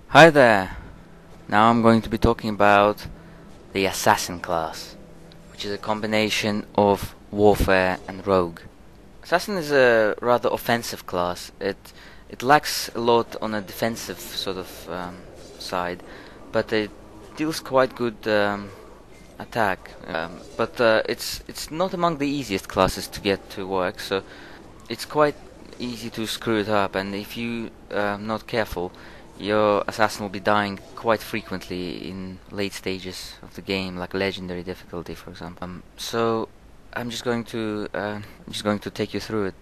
Hi there! Now I'm going to be talking about the Assassin class, which is a combination of Warfare and Rogue. Assassin is a rather offensive class. It lacks a lot on a defensive sort of side, but it deals quite good attack. But it's not among the easiest classes to get to work, so it's quite easy to screw it up, and if you are not careful, your assassin will be dying quite frequently in late stages of the game, like legendary difficulty, for example. So I'm just going to take you through it.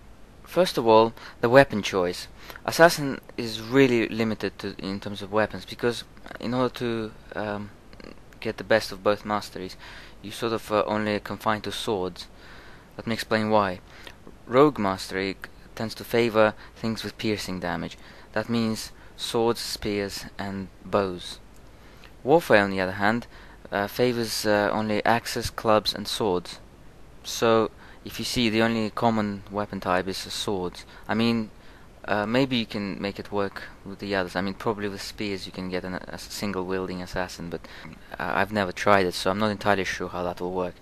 First of all, the weapon choice. Assassin is really limited in terms of weapons because in order to get the best of both masteries, you sort of only confined to swords. Let me explain why. Rogue Mastery tends to favor things with piercing damage. That means swords, spears, and bows. Warfare, on the other hand, favors only axes, clubs, and swords. So, if you see, the only common weapon type is swords. Maybe you can make it work with the others. Probably with spears you can get a single wielding assassin, but I've never tried it, so I'm not entirely sure how that will work.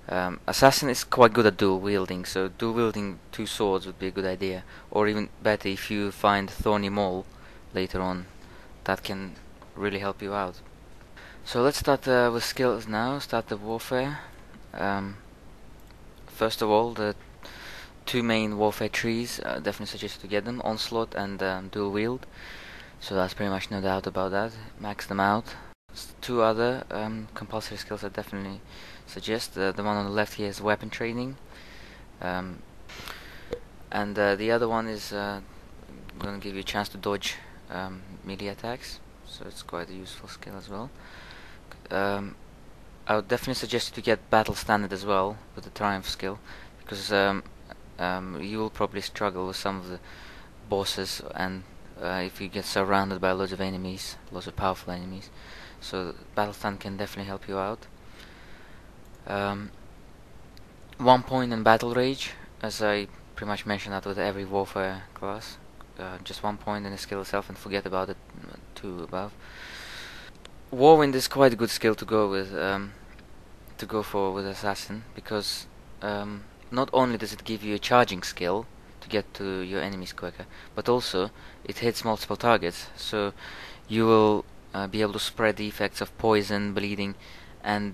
Assassin is quite good at dual wielding, so dual wielding two swords would be a good idea. Or even better, if you find Thorny Maul later on, that can really help you out. So let's start with skills now. Start the warfare. Um, First of all, the two main warfare trees. Definitely suggest to get them: onslaught and dual wield. So that's pretty much no doubt about that. Max them out. Two other compulsory skills I definitely suggest. The one on the left here is weapon training, um, and the other one is going to give you a chance to dodge melee attacks. So it's quite a useful skill as well. Um, I would definitely suggest you to get battle standard as well with the triumph skill, because you will probably struggle with some of the bosses, and if you get surrounded by loads of enemies, lots of powerful enemies. So battle stand can definitely help you out. 1 point in battle rage, as I pretty much mentioned that with every warfare class. Just 1 point in the skill itself, and forget about it two above. Warwind is quite a good skill to go with, to go for with assassin, because not only does it give you a charging skill to get to your enemies quicker, but also it hits multiple targets, so you will be able to spread the effects of poison, bleeding, and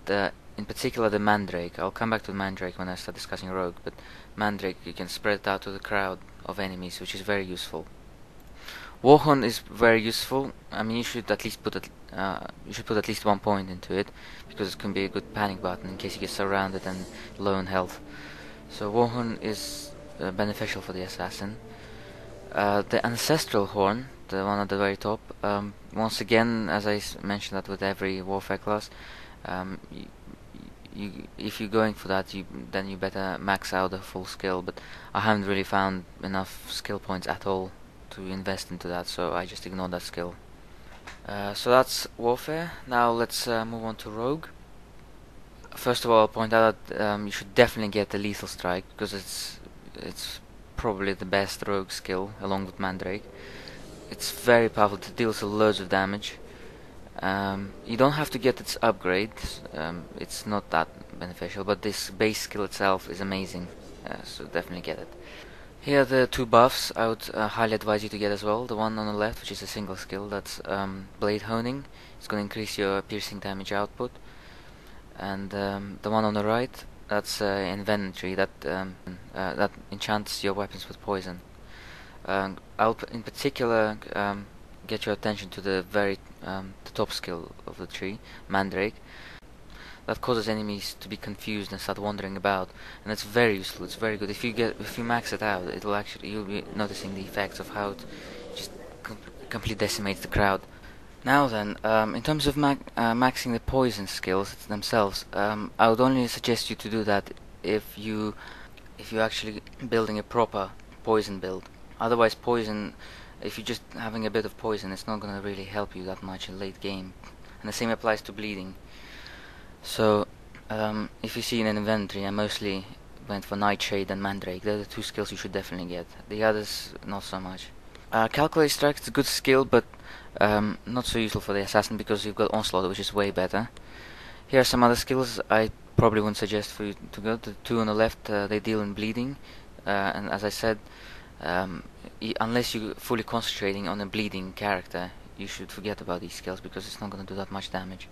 in particular the Mandrake. I'll come back to the Mandrake when I start discussing Rogue, but Mandrake you can spread it out to the crowd of enemies, which is very useful. Warhorn is very useful. You should at least put at least 1 point into it, because it can be a good panic button in case you get surrounded and low on health. So Warhorn is beneficial for the assassin. The Ancestral Horn, the one at the very top, once again, as I mentioned that with every warfare class, if you're going for that, then you better max out the full skill. But I haven't really found enough skill points at all to invest into that, so I just ignored that skill. So that's warfare. Now let's move on to rogue. First of all, I'll point out that you should definitely get the lethal strike, because it's probably the best rogue skill along with Mandrake. It's very powerful. It deals loads of damage. You don't have to get its upgrade. It's not that beneficial, but this base skill itself is amazing. So definitely get it. Here are the two buffs I would highly advise you to get as well. The one on the left, which is a single skill, that's Blade Honing. It's going to increase your piercing damage output. And the one on the right, that's Inventory, that enchants your weapons with poison. I'll in particular get your attention to the the top skill of the tree, Mandrake. That causes enemies to be confused and start wandering about, and it's very useful. It's very good. If you max it out, you'll be noticing the effects of how it just completely decimates the crowd. Now then, in terms of maxing the poison skills themselves, I would only suggest you to do that if you're actually building a proper poison build. Otherwise, poison, if you're just having a bit of poison, it's not going to really help you that much in late game. And the same applies to bleeding. So, if you see in an inventory, I mostly went for Nightshade and Mandrake. They're the two skills you should definitely get. The others, not so much. Calculate Strike is a good skill, but not so useful for the assassin because you've got Onslaught, which is way better. Here are some other skills I probably wouldn't suggest for you to go. The two on the left, they deal in bleeding, and as I said, unless you're fully concentrating on a bleeding character, you should forget about these skills because it's not going to do that much damage.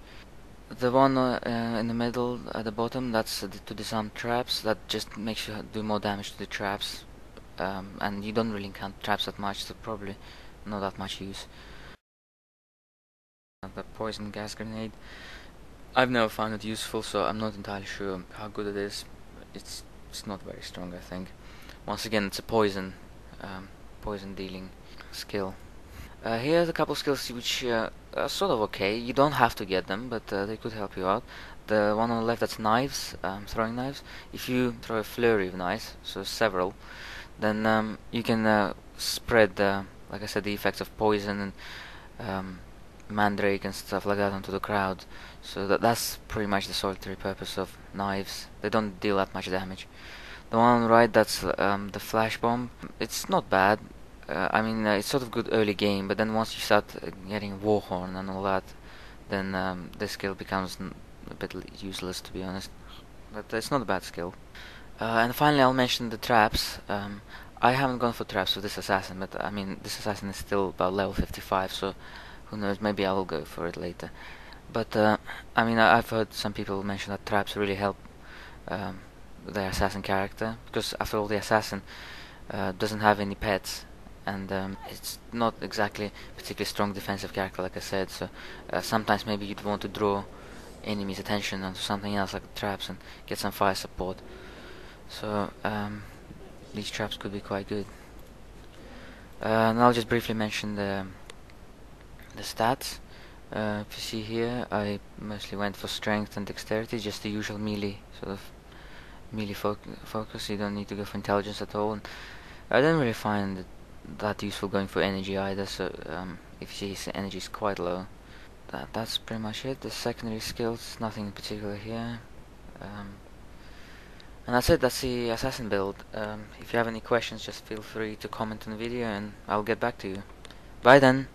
The one in the middle at the bottom, that's to disarm traps. That just makes you do more damage to the traps, and you don't really encounter traps that much, so probably not that much use. The poison gas grenade, I've never found it useful, so I'm not entirely sure how good it is. It's not very strong, I think. Once again, it's a poison dealing skill. Here's a couple skills which are sort of okay. You don't have to get them, but they could help you out. The one on the left, that's knives, throwing knives. If you throw a flurry of knives, so several, then you can spread, like I said, the effects of poison and mandrake and stuff like that onto the crowd. So that's pretty much the solitary purpose of knives. They don't deal that much damage. The one on the right, that's the flash bomb. It's not bad. I mean, it's sort of good early game, but then once you start getting Warhorn and all that, then this skill becomes a bit useless, to be honest. But it's not a bad skill. And finally, I'll mention the traps. I haven't gone for traps with this assassin, but I mean, this assassin is still about level 55, so who knows? Maybe I will go for it later. But I mean, I've heard some people mention that traps really help their assassin character, because after all, the assassin doesn't have any pets. And it's not exactly a particularly strong defensive character, like I said, so sometimes maybe you'd want to draw enemies' attention onto something else like traps and get some fire support. So these traps could be quite good. And I'll just briefly mention the stats. If you see here, I mostly went for strength and dexterity, just the usual melee sort of melee focus. You don't need to go for intelligence at all. And I didn't really find that useful going for energy either, so if you see energy is quite low. That's pretty much it. The secondary skills, nothing in particular here. And that's it, that's the assassin build. If you have any questions, just feel free to comment on the video and I'll get back to you. Bye then!